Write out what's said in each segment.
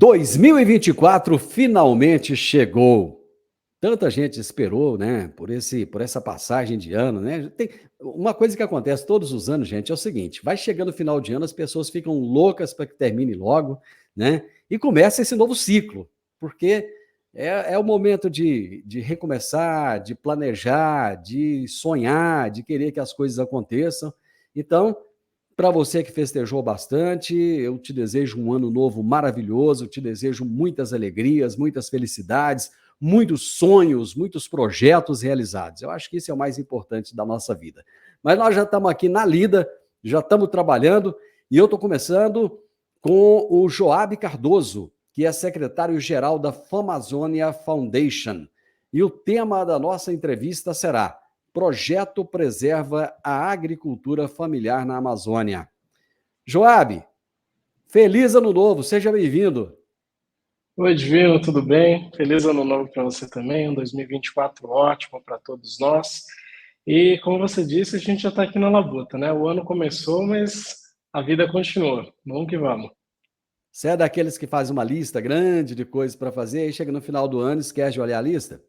2024 finalmente chegou. Tanta gente esperou, né, por essa passagem de ano, né? Tem uma coisa que acontece todos os anos, gente, é o seguinte: vai chegando o final de ano, as pessoas ficam loucas para que termine logo, né? E começa esse novo ciclo, porque é o momento de recomeçar, de planejar, de sonhar, de querer que as coisas aconteçam. Então, para você que festejou bastante, eu te desejo um ano novo maravilhoso, te desejo muitas alegrias, muitas felicidades, muitos sonhos, muitos projetos realizados. Eu acho que isso é o mais importante da nossa vida. Mas nós já estamos aqui na lida, já estamos trabalhando, e eu estou começando com o Joab Cardoso, que é secretário-geral da Famazônia Foundation. E o tema da nossa entrevista será: Projeto preserva a agricultura familiar na Amazônia. Joab, feliz ano novo, seja bem-vindo. Oi, Divino, tudo bem? Feliz ano novo para você também, um 2024 ótimo para todos nós. E como você disse, a gente já está aqui na labuta, né? O ano começou, mas a vida continua. Vamos que vamos. Você é daqueles que faz uma lista grande de coisas para fazer e chega no final do ano e esquece de olhar a lista?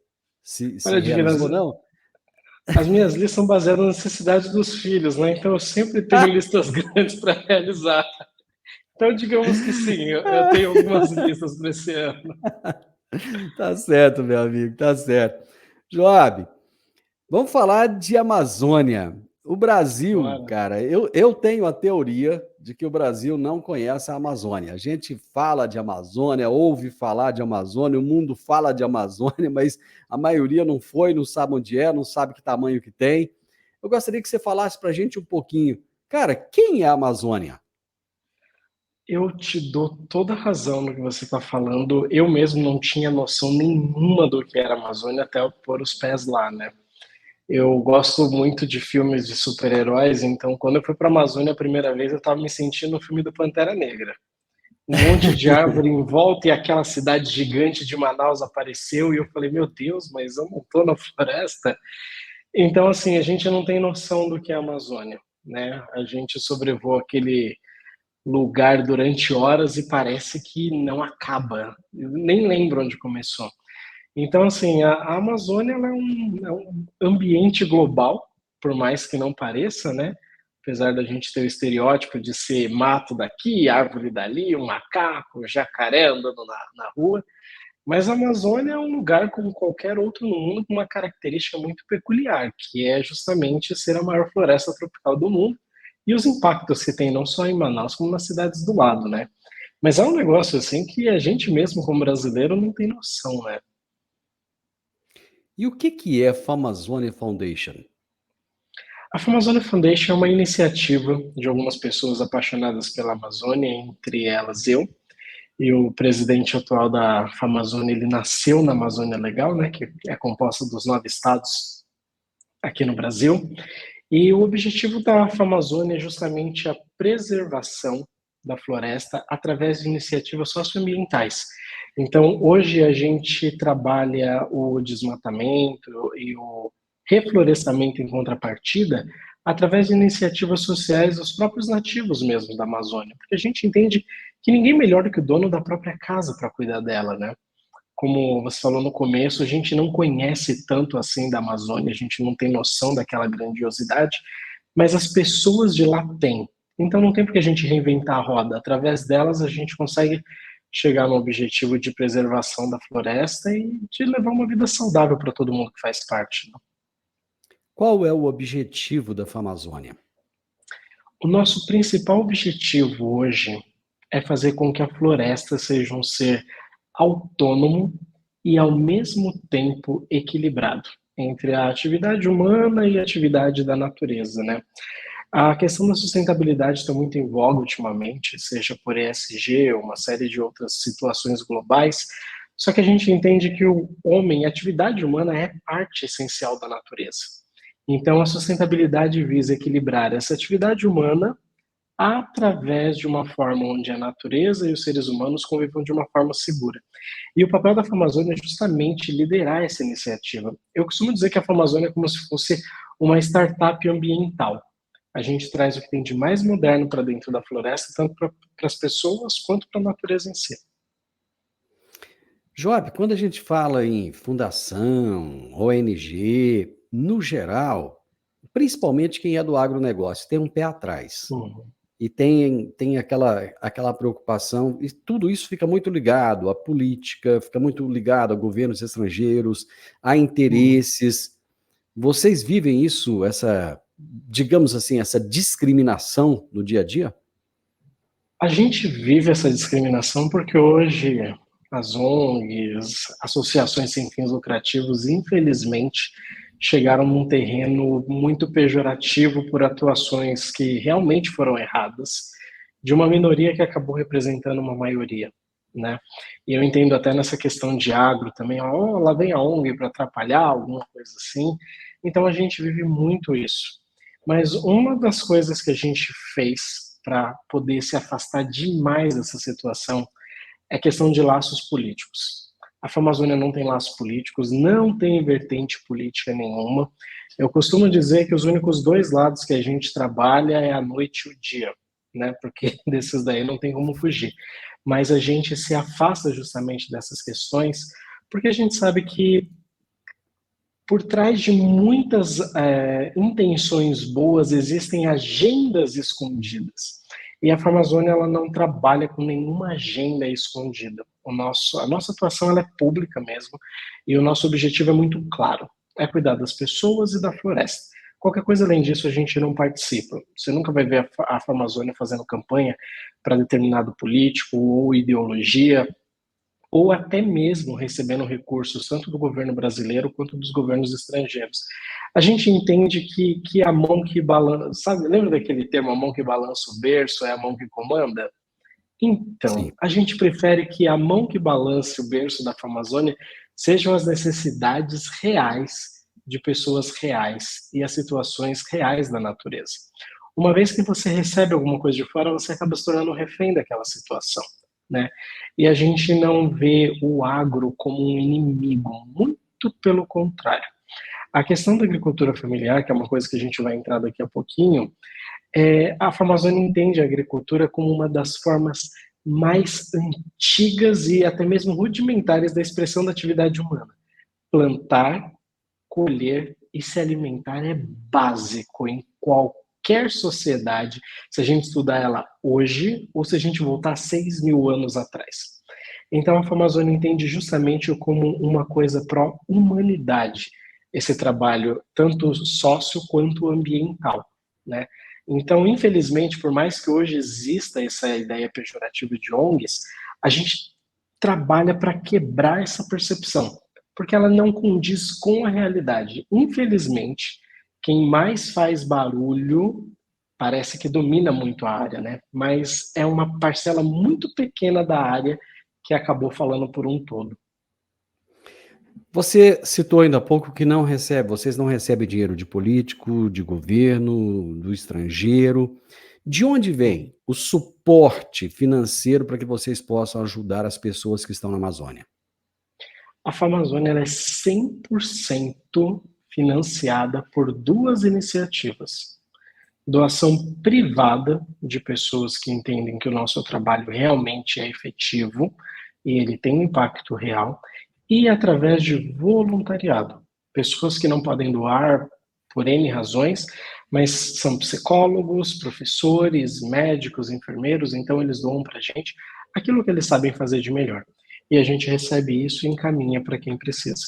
Se Olha, Divino, realizou ou não? as minhas listas são baseadas nas necessidades dos filhos, né? Então eu sempre tenho listas grandes para realizar. Então, digamos que sim, eu tenho algumas listas para esse ano. Tá certo, meu amigo, tá certo. Joab, vamos falar de Amazônia. O Brasil, Bora. cara, eu tenho a teoria de que o Brasil não conhece a Amazônia. A gente fala de Amazônia, ouve falar de Amazônia, o mundo fala de Amazônia, mas a maioria não foi, não sabe onde é, não sabe que tamanho que tem. Eu gostaria que você falasse para a gente um pouquinho. Cara, quem é a Amazônia? Eu te dou toda a razão no que você está falando. Eu mesmo não tinha noção nenhuma do que era a Amazônia até eu pôr os pés lá, né? Eu gosto muito de filmes de super-heróis, então quando eu fui para a Amazônia a primeira vez, eu estava me sentindo no filme do Pantera Negra. Um monte de árvore em volta e aquela cidade gigante de Manaus apareceu e eu falei, meu Deus, mas eu não estou na floresta? Então, assim, a gente não tem noção do que é a Amazônia, né? A gente sobrevoa aquele lugar durante horas e parece que não acaba. Eu nem lembro onde começou. Então, assim, a Amazônia ela é um ambiente global, por mais que não pareça, né? Apesar da gente ter o estereótipo de ser mato daqui, árvore dali, um macaco, jacaré andando na rua. Mas a Amazônia é um lugar como qualquer outro no mundo com uma característica muito peculiar, que é justamente ser a maior floresta tropical do mundo e os impactos que tem não só em Manaus, como nas cidades do lado, né? Mas é um negócio assim que a gente mesmo como brasileiro não tem noção, né? E o que é a Famazônia Foundation? A Amazônia Foundation é uma iniciativa de algumas pessoas apaixonadas pela Amazônia, entre elas eu. E o presidente atual da Amazônia, ele nasceu na Amazônia Legal, né, que é composta dos 9 estados aqui no Brasil. E o objetivo da Amazônia é justamente a preservação da floresta através de iniciativas socioambientais. Então, hoje a gente trabalha o desmatamento e o reflorestamento em contrapartida através de iniciativas sociais dos próprios nativos mesmo da Amazônia, porque a gente entende que ninguém melhor do que o dono da própria casa para cuidar dela, né? Como você falou no começo, a gente não conhece tanto assim da Amazônia, a gente não tem noção daquela grandiosidade, mas as pessoas de lá têm. Então não tem por que a gente reinventar a roda. Através delas a gente consegue chegar no objetivo de preservação da floresta e de levar uma vida saudável para todo mundo que faz parte, né? Qual é o objetivo da Famazônia? O nosso principal objetivo hoje é fazer com que a floresta seja um ser autônomo e, ao mesmo tempo, equilibrado entre a atividade humana e a atividade da natureza, né? A questão da sustentabilidade está muito em voga ultimamente, seja por ESG ou uma série de outras situações globais, só que a gente entende que o homem, a atividade humana é parte essencial da natureza. Então, a sustentabilidade visa equilibrar essa atividade humana através de uma forma onde a natureza e os seres humanos convivam de uma forma segura. E o papel da Famazônia é justamente liderar essa iniciativa. Eu costumo dizer que a Famazônia é como se fosse uma startup ambiental. A gente traz o que tem de mais moderno para dentro da floresta, tanto para as pessoas quanto para a natureza em si. Job, quando a gente fala em fundação, ONG, no geral, principalmente quem é do agronegócio, tem um pé atrás. Uhum. E tem aquela preocupação, e tudo isso fica muito ligado à política, fica muito ligado a governos estrangeiros, a Uhum. interesses. Vocês vivem isso, essa, digamos assim, essa discriminação no dia a dia? A gente vive essa discriminação porque hoje as ONGs, associações sem fins lucrativos, infelizmente, chegaram num terreno muito pejorativo por atuações que realmente foram erradas, de uma minoria que acabou representando uma maioria, né? E eu entendo até nessa questão de agro também, ó, lá vem a ONG para atrapalhar, alguma coisa assim. Então a gente vive muito isso. Mas uma das coisas que a gente fez para poder se afastar demais dessa situação é questão de laços políticos. A Famazônia não tem laços políticos, não tem vertente política nenhuma. Eu costumo dizer que os únicos dois lados que a gente trabalha é a noite e o dia, né? Porque desses daí não tem como fugir. Mas a gente se afasta justamente dessas questões porque a gente sabe que por trás de muitas intenções boas existem agendas escondidas. E a Farmazônia ela não trabalha com nenhuma agenda escondida. A nossa atuação ela é pública mesmo e o nosso objetivo é muito claro: é cuidar das pessoas e da floresta. Qualquer coisa além disso a gente não participa. Você nunca vai ver a Farmazônia fazendo campanha para determinado político ou ideologia ou até mesmo recebendo recursos tanto do governo brasileiro quanto dos governos estrangeiros. A gente entende que a mão que balança, sabe, lembra daquele termo, a mão que balança o berço é a mão que comanda? Então, Sim. a gente prefere que a mão que balance o berço da Amazônia sejam as necessidades reais de pessoas reais e as situações reais da natureza. Uma vez que você recebe alguma coisa de fora, você acaba se tornando refém daquela situação, né? E a gente não vê o agro como um inimigo, muito pelo contrário. A questão da agricultura familiar, que é uma coisa que a gente vai entrar daqui a pouquinho, a Amazônia entende a agricultura como uma das formas mais antigas e até mesmo rudimentares da expressão da atividade humana. Plantar, colher e se alimentar é básico em qualquer sociedade, se a gente estudar ela hoje ou se a gente voltar 6.000 anos atrás. Então a Amazônia entende justamente como uma coisa pró-humanidade, esse trabalho tanto sócio quanto ambiental, né? Então, infelizmente, por mais que hoje exista essa ideia pejorativa de ONGs, a gente trabalha para quebrar essa percepção, porque ela não condiz com a realidade. Infelizmente, quem mais faz barulho parece que domina muito a área, né? Mas é uma parcela muito pequena da área que acabou falando por um todo. Você citou ainda há pouco que não recebe, vocês não recebem dinheiro de político, de governo, do estrangeiro. De onde vem o suporte financeiro para que vocês possam ajudar as pessoas que estão na Amazônia? A Famazônia ela é 100% financiada por duas iniciativas: doação privada de pessoas que entendem que o nosso trabalho realmente é efetivo e ele tem um impacto real, e através de voluntariado. Pessoas que não podem doar por N razões, mas são psicólogos, professores, médicos, enfermeiros, então eles doam para a gente aquilo que eles sabem fazer de melhor. E a gente recebe isso e encaminha para quem precisa.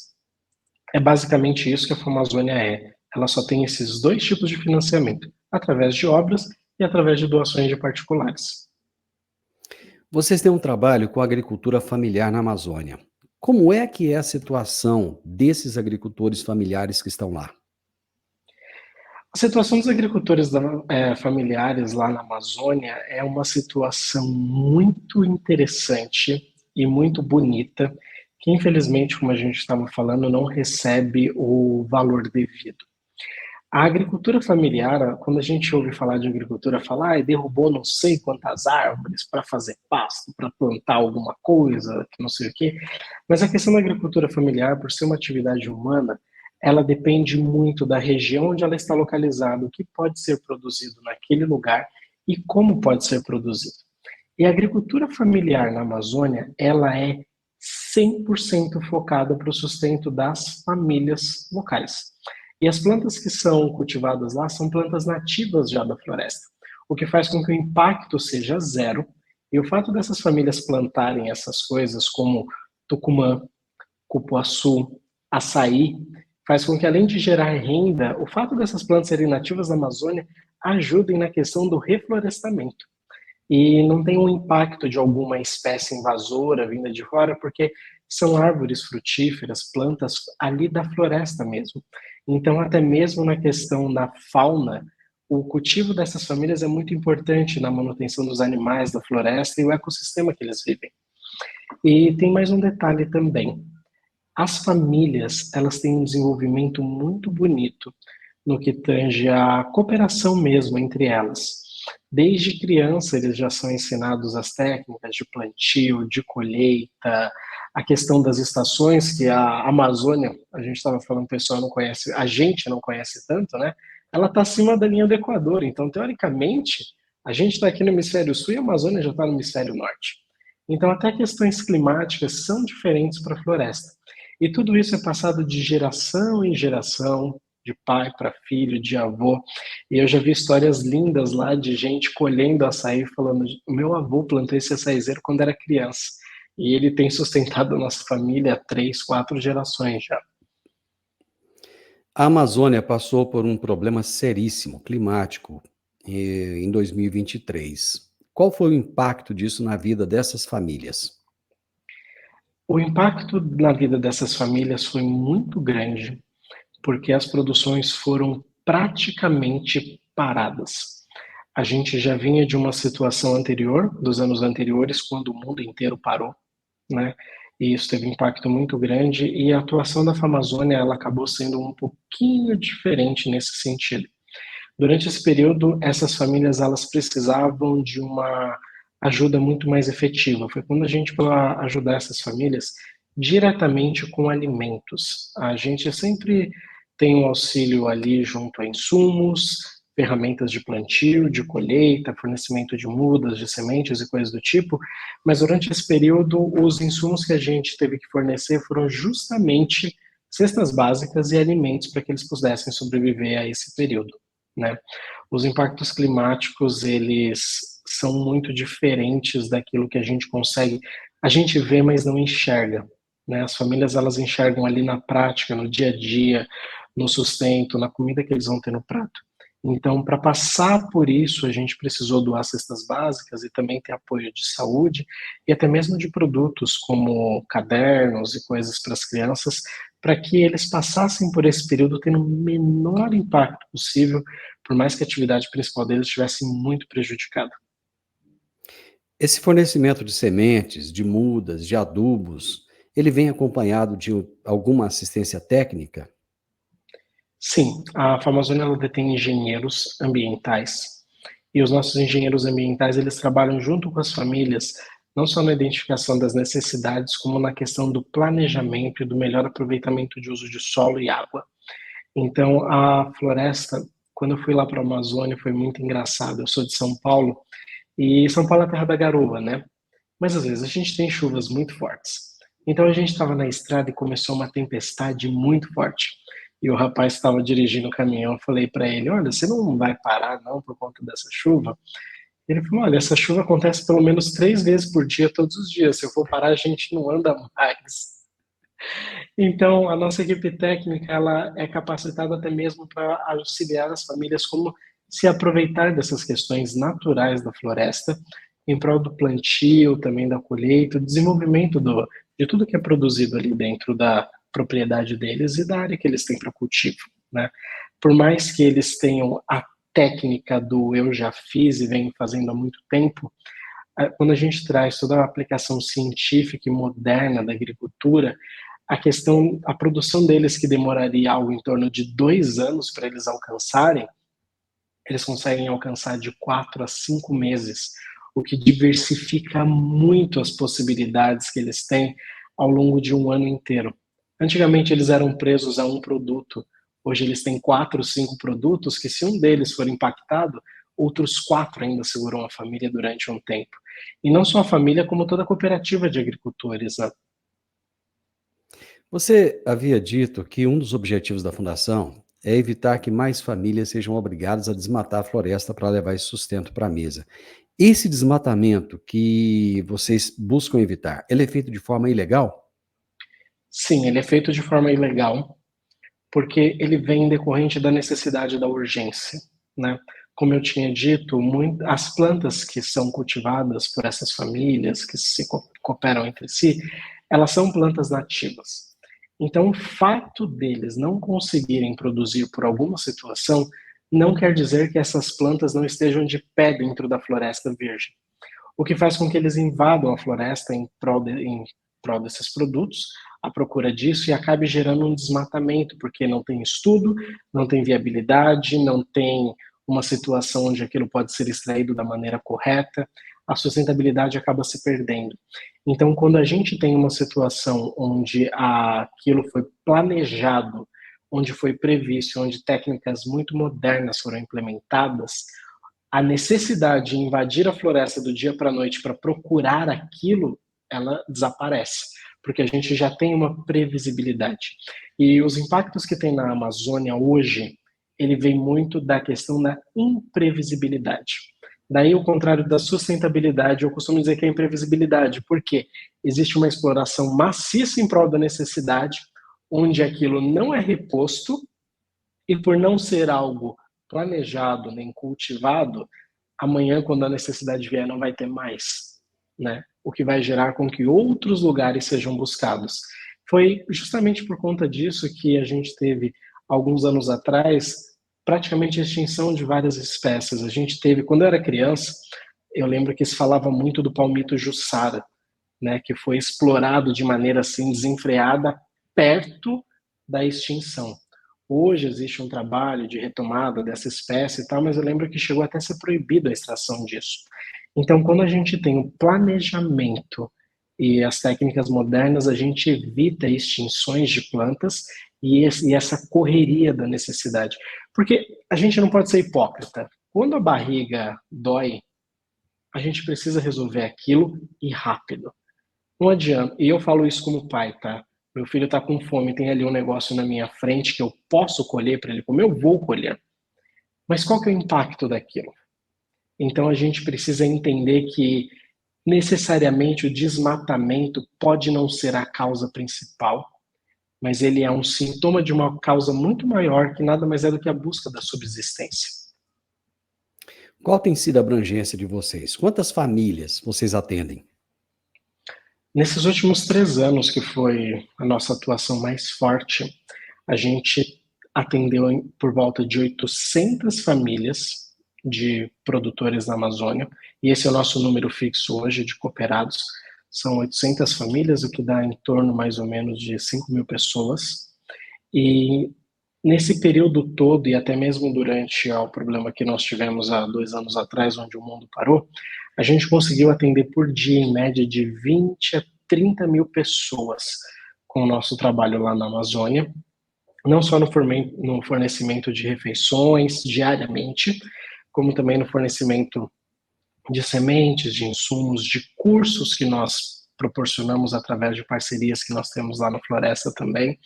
É basicamente isso que a Famazônia é. Ela só tem esses dois tipos de financiamento, através de obras e através de doações de particulares. Vocês têm um trabalho com agricultura familiar na Amazônia. Como é que é a situação desses agricultores familiares que estão lá? A situação dos agricultores familiares lá na Amazônia é uma situação muito interessante e muito bonita, que infelizmente, como a gente estava falando, não recebe o valor devido. A agricultura familiar, quando a gente ouve falar de agricultura, falar, derrubou não sei quantas árvores para fazer pasto, para plantar alguma coisa, que não sei o quê. Mas a questão da agricultura familiar, por ser uma atividade humana, ela depende muito da região onde ela está localizada, o que pode ser produzido naquele lugar e como pode ser produzido. E a agricultura familiar na Amazônia, ela é 100% focada para o sustento das famílias locais. E as plantas que são cultivadas lá são plantas nativas já da floresta, o que faz com que o impacto seja zero. E o fato dessas famílias plantarem essas coisas como tucumã, cupuaçu, açaí, faz com que, além de gerar renda, o fato dessas plantas serem nativas da Amazônia ajudem na questão do reflorestamento. E não tem um impacto de alguma espécie invasora vinda de fora, porque são árvores frutíferas, plantas ali da floresta mesmo. Então, até mesmo na questão da fauna, o cultivo dessas famílias é muito importante na manutenção dos animais da floresta e o ecossistema que eles vivem. E tem mais um detalhe também. As famílias, elas têm um desenvolvimento muito bonito no que tange a cooperação mesmo entre elas. Desde criança, eles já são ensinados as técnicas de plantio, de colheita, a questão das estações, que a Amazônia, a gente estava falando, o pessoal não conhece, a gente não conhece tanto, né? Ela está acima da linha do Equador, então, teoricamente, a gente está aqui no hemisfério sul e a Amazônia já está no hemisfério norte. Então, até questões climáticas são diferentes para a floresta. E tudo isso é passado de geração em geração, de pai para filho, de avô. E eu já vi histórias lindas lá de gente colhendo açaí, falando: o meu avô plantou esse açaizeiro quando era criança. E ele tem sustentado a nossa família há 3, 4 gerações já. A Amazônia passou por um problema seríssimo, climático, em 2023. Qual foi o impacto disso na vida dessas famílias? O impacto na vida dessas famílias foi muito grande, porque as produções foram praticamente paradas. A gente já vinha de uma situação anterior, dos anos anteriores, quando o mundo inteiro parou, né? E isso teve um impacto muito grande, e a atuação da Famazônia, ela acabou sendo um pouquinho diferente nesse sentido. Durante esse período, essas famílias, elas precisavam de uma ajuda muito mais efetiva. Foi quando a gente foi ajudar essas famílias diretamente com alimentos. A gente sempre tem um auxílio ali junto a insumos, ferramentas de plantio, de colheita, fornecimento de mudas, de sementes e coisas do tipo, mas durante esse período, os insumos que a gente teve que fornecer foram justamente cestas básicas e alimentos para que eles pudessem sobreviver a esse período, né? Os impactos climáticos, eles são muito diferentes daquilo que a gente vê, mas não enxerga, né? As famílias, elas enxergam ali na prática, no dia a dia, no sustento, na comida que eles vão ter no prato. Então, para passar por isso, a gente precisou doar cestas básicas e também ter apoio de saúde e até mesmo de produtos como cadernos e coisas para as crianças, para que eles passassem por esse período tendo o menor impacto possível, por mais que a atividade principal deles estivesse muito prejudicada. Esse fornecimento de sementes, de mudas, de adubos, ele vem acompanhado de alguma assistência técnica? Sim, a Famazônia, ela detém engenheiros ambientais, e os nossos engenheiros ambientais, eles trabalham junto com as famílias, não só na identificação das necessidades, como na questão do planejamento e do melhor aproveitamento de uso de solo e água. Então, a floresta, quando eu fui lá para a Amazônia, foi muito engraçado. Eu sou de São Paulo, e São Paulo é a terra da garoa, né? Mas às vezes a gente tem chuvas muito fortes. Então a gente estava na estrada e começou uma tempestade muito forte. E o rapaz estava dirigindo o caminhão, eu falei para ele: olha, você não vai parar não por conta dessa chuva? Ele falou: olha, essa chuva acontece pelo menos 3 vezes por dia, todos os dias. Se eu for parar, a gente não anda mais. Então, a nossa equipe técnica, ela é capacitada até mesmo para auxiliar as famílias como se aproveitar dessas questões naturais da floresta em prol do plantio, também da colheita, do desenvolvimento de tudo que é produzido ali dentro da propriedade deles e da área que eles têm para cultivo, né? Por mais que eles tenham a técnica do eu já fiz e venho fazendo há muito tempo, quando a gente traz toda a aplicação científica e moderna da agricultura, a produção deles, que demoraria algo em torno de 2 anos para eles alcançarem, eles conseguem alcançar de 4 a 5 meses, o que diversifica muito as possibilidades que eles têm ao longo de um ano inteiro. Antigamente eles eram presos a um produto, hoje eles têm 4, 5 produtos que, se um deles for impactado, outros 4 ainda seguram a família durante um tempo. E não só a família, como toda a cooperativa de agricultores, né? Você havia dito que um dos objetivos da fundação é evitar que mais famílias sejam obrigadas a desmatar a floresta para levar esse sustento para a mesa. Esse desmatamento que vocês buscam evitar, ele é feito de forma ilegal? Sim, ele é feito de forma ilegal, porque ele vem decorrente da necessidade da urgência, né? Como eu tinha dito, as plantas que são cultivadas por essas famílias, que se cooperam entre si, elas são plantas nativas. Então, o fato deles não conseguirem produzir por alguma situação não quer dizer que essas plantas não estejam de pé dentro da floresta virgem, o que faz com que eles invadam a floresta em prol desses produtos, à procura disso, e acabe gerando um desmatamento, porque não tem estudo, não tem viabilidade, não tem uma situação onde aquilo pode ser extraído da maneira correta, a sustentabilidade acaba se perdendo. Então, quando a gente tem uma situação onde aquilo foi planejado, onde foi previsto, onde técnicas muito modernas foram implementadas, a necessidade de invadir a floresta do dia para a noite para procurar aquilo, ela desaparece, porque a gente já tem uma previsibilidade. E os impactos que tem na Amazônia hoje, ele vem muito da questão da imprevisibilidade. Daí o contrário da sustentabilidade, eu costumo dizer que é imprevisibilidade, porque existe uma exploração maciça em prol da necessidade, onde aquilo não é reposto, e por não ser algo planejado nem cultivado, amanhã, quando a necessidade vier, não vai ter mais, né? O que vai gerar com que outros lugares sejam buscados. Foi justamente por conta disso que a gente teve, alguns anos atrás, praticamente a extinção de várias espécies. A gente teve, quando eu era criança, eu lembro que se falava muito do palmito jussara, né, que foi explorado de maneira assim desenfreada perto da extinção. Hoje existe um trabalho de retomada dessa espécie e tal, mas eu lembro que chegou até a ser proibida a extração disso. Então, quando a gente tem o planejamento e as técnicas modernas, a gente evita extinções de plantas e essa correria da necessidade. Porque a gente não pode ser hipócrita. Quando a barriga dói, a gente precisa resolver aquilo e rápido. Não adianta. E eu falo isso como pai, tá? Meu filho tá com fome, tem ali um negócio na minha frente que eu posso colher para ele comer, eu vou colher. Mas qual que é o impacto daquilo? Então a gente precisa entender que necessariamente o desmatamento pode não ser a causa principal, mas ele é um sintoma de uma causa muito maior que nada mais é do que a busca da subsistência. Qual tem sido a abrangência de vocês? Quantas famílias vocês atendem? Nesses últimos 3 anos, que foi a nossa atuação mais forte, a gente atendeu por volta de 800 famílias de produtores na Amazônia, e esse é o nosso número fixo hoje de cooperados. São 800 famílias, o que dá em torno mais ou menos de 5.000 pessoas. E nesse período todo, e até mesmo durante o problema que nós tivemos há 2 anos atrás, onde o mundo parou, a gente conseguiu atender por dia, em média, de 20 a 30 mil pessoas com o nosso trabalho lá na Amazônia, não só no fornecimento de refeições diariamente, como também no fornecimento de sementes, de insumos, de cursos que nós proporcionamos através de parcerias que nós temos lá na Floresta também.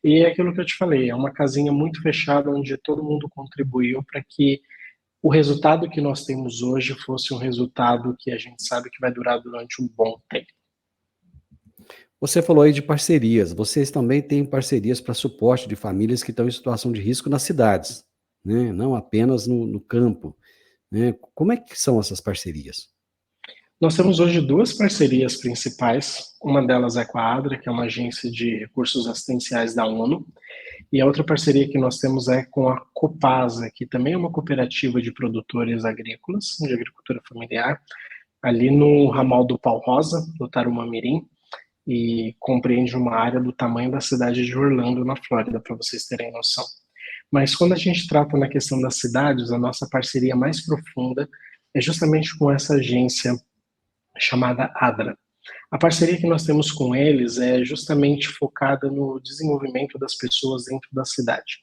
E é aquilo que eu te falei, é uma casinha muito fechada onde todo mundo contribuiu para que o resultado que nós temos hoje fosse um resultado que a gente sabe que vai durar durante um bom tempo. Você falou aí de parcerias. Vocês também têm parcerias para suporte de famílias que estão em situação de risco nas cidades, né? Não apenas no campo, né? Como é que são essas parcerias? Nós temos hoje duas parcerias principais. Uma delas é com a ADRA, que é uma agência de recursos assistenciais da ONU, e a outra parceria que nós temos é com a Copasa, que também é uma cooperativa de produtores agrícolas, de agricultura familiar, ali no ramal do Pau Rosa, do Tarumã-Mirim, e compreende uma área do tamanho da cidade de Orlando, na Flórida, para vocês terem noção. Mas quando a gente trata na questão das cidades, a nossa parceria mais profunda é justamente com essa agência chamada ADRA. A parceria que nós temos com eles é justamente focada no desenvolvimento das pessoas dentro da cidade,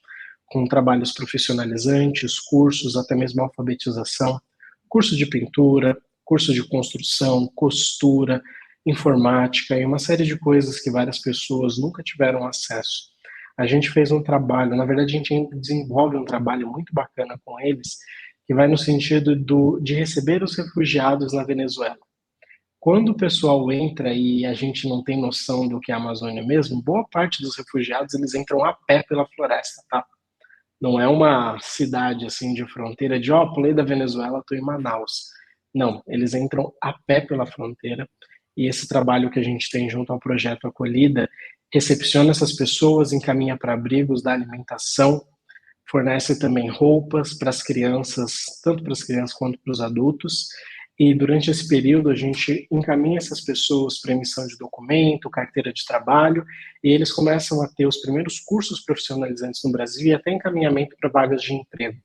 com trabalhos profissionalizantes, cursos, até mesmo alfabetização, curso de pintura, curso de construção, costura, informática e uma série de coisas que várias pessoas nunca tiveram acesso. A gente fez um trabalho, na verdade a gente ainda desenvolve um trabalho muito bacana com eles, que vai no sentido de receber os refugiados na Venezuela. Quando o pessoal entra e a gente não tem noção do que é a Amazônia mesmo, boa parte dos refugiados eles entram a pé pela floresta, tá? Não é uma cidade assim de fronteira de, ó, pulei da Venezuela, tô em Manaus. Não, eles entram a pé pela fronteira e esse trabalho que a gente tem junto ao projeto Acolhida recepciona essas pessoas, encaminha para abrigos, dá alimentação, fornece também roupas para as crianças, tanto para as crianças quanto para os adultos. E durante esse período a gente encaminha essas pessoas para emissão de documento, carteira de trabalho, e eles começam a ter os primeiros cursos profissionalizantes no Brasil e até encaminhamento para vagas de emprego.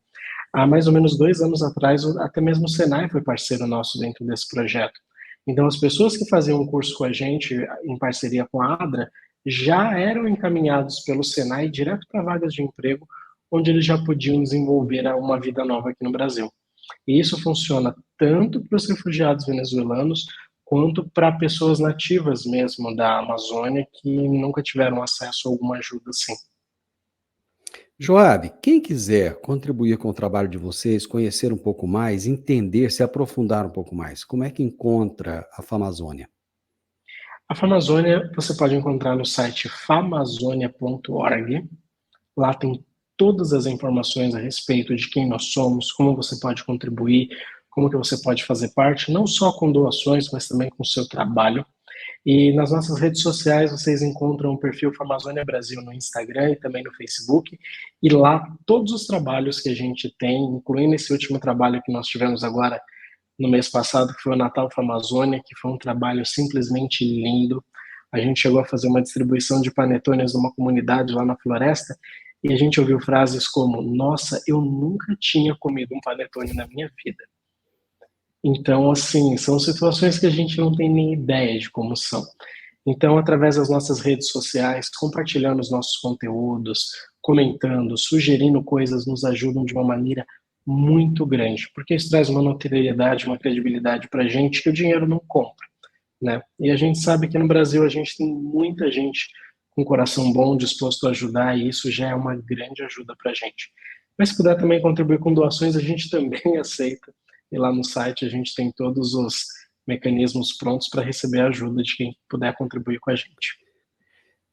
Há mais ou menos 2 anos atrás, até mesmo o Senai foi parceiro nosso dentro desse projeto. Então, as pessoas que faziam um curso com a gente, em parceria com a ADRA, já eram encaminhados pelo Senai direto para vagas de emprego, onde eles já podiam desenvolver uma vida nova aqui no Brasil. E isso funciona tanto para os refugiados venezuelanos, quanto para pessoas nativas mesmo da Amazônia que nunca tiveram acesso a alguma ajuda assim. Joabe, quem quiser contribuir com o trabalho de vocês, conhecer um pouco mais, entender, se aprofundar um pouco mais, como é que encontra a Famazônia? A Famazônia você pode encontrar no site famazonia.org. Lá tem todas as informações a respeito de quem nós somos, como você pode contribuir, como que você pode fazer parte, não só com doações, mas também com o seu trabalho. E nas nossas redes sociais vocês encontram o perfil Famazônia Brasil no Instagram e também no Facebook. E lá todos os trabalhos que a gente tem, incluindo esse último trabalho que nós tivemos agora no mês passado, que foi o Natal Famazônia, que foi um trabalho simplesmente lindo. A gente chegou a fazer uma distribuição de panetones numa comunidade lá na floresta e a gente ouviu frases como: nossa, eu nunca tinha comido um panetone na minha vida. Então, assim, são situações que a gente não tem nem ideia de como são. Então, através das nossas redes sociais, compartilhando os nossos conteúdos, comentando, sugerindo coisas, nos ajudam de uma maneira muito grande, porque isso traz uma notoriedade, uma credibilidade para a gente que o dinheiro não compra, né? E a gente sabe que no Brasil a gente tem muita gente com coração bom, disposto a ajudar, e isso já é uma grande ajuda para a gente. Mas se puder também contribuir com doações, a gente também aceita. E lá no site a gente tem todos os mecanismos prontos para receber a ajuda de quem puder contribuir com a gente.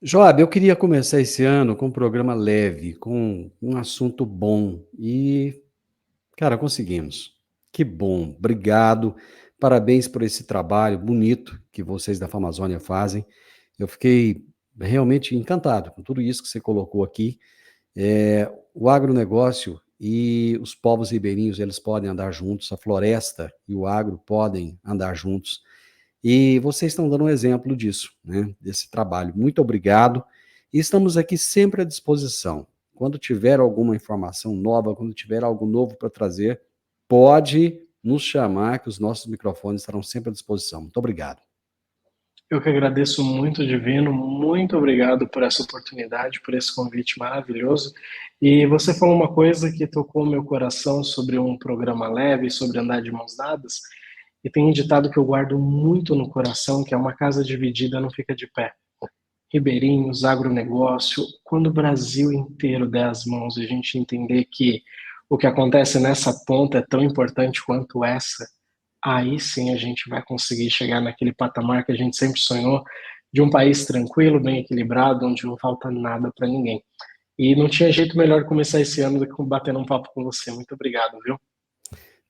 Joab, eu queria começar esse ano com um programa leve, com um assunto bom e, cara, conseguimos. Que bom, obrigado. Parabéns por esse trabalho bonito que vocês da Famazônia fazem. Eu fiquei realmente encantado com tudo isso que você colocou aqui. O agronegócio e os povos ribeirinhos, eles podem andar juntos, a floresta e o agro podem andar juntos. E vocês estão dando um exemplo disso, né? Desse trabalho. Muito obrigado. E estamos aqui sempre à disposição. Quando tiver alguma informação nova, quando tiver algo novo para trazer, pode nos chamar, que os nossos microfones estarão sempre à disposição. Muito obrigado. Eu que agradeço muito, Divino. Muito obrigado por essa oportunidade, por esse convite maravilhoso. E você falou uma coisa que tocou meu coração sobre um programa leve, sobre andar de mãos dadas. E tem um ditado que eu guardo muito no coração, que é: uma casa dividida não fica de pé. Ribeirinhos, agronegócio, quando o Brasil inteiro der as mãos e a gente entender que o que acontece nessa ponta é tão importante quanto essa, aí sim a gente vai conseguir chegar naquele patamar que a gente sempre sonhou, de um país tranquilo, bem equilibrado, onde não falta nada para ninguém. E não tinha jeito melhor de começar esse ano do que batendo um papo com você. Muito obrigado, viu?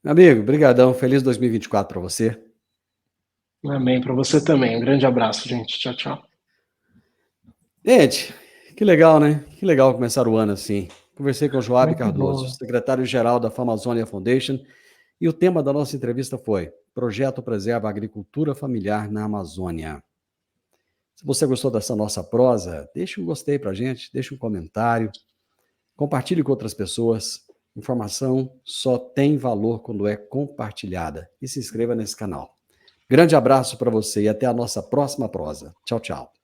Meu amigo, brigadão. Feliz 2024 para você. Amém. Para você também. Um grande abraço, gente. Tchau, tchau. Gente, que legal, né? Que legal começar o ano assim. Conversei com o Joab Muito Cardoso, bom. secretário-geral da Famazônia Foundation, e o tema da nossa entrevista foi: Projeto Preserva a Agricultura Familiar na Amazônia. Se você gostou dessa nossa prosa, deixe um gostei pra gente, deixe um comentário, compartilhe com outras pessoas. Informação só tem valor quando é compartilhada. E se inscreva nesse canal. Grande abraço para você e até a nossa próxima prosa. Tchau, tchau.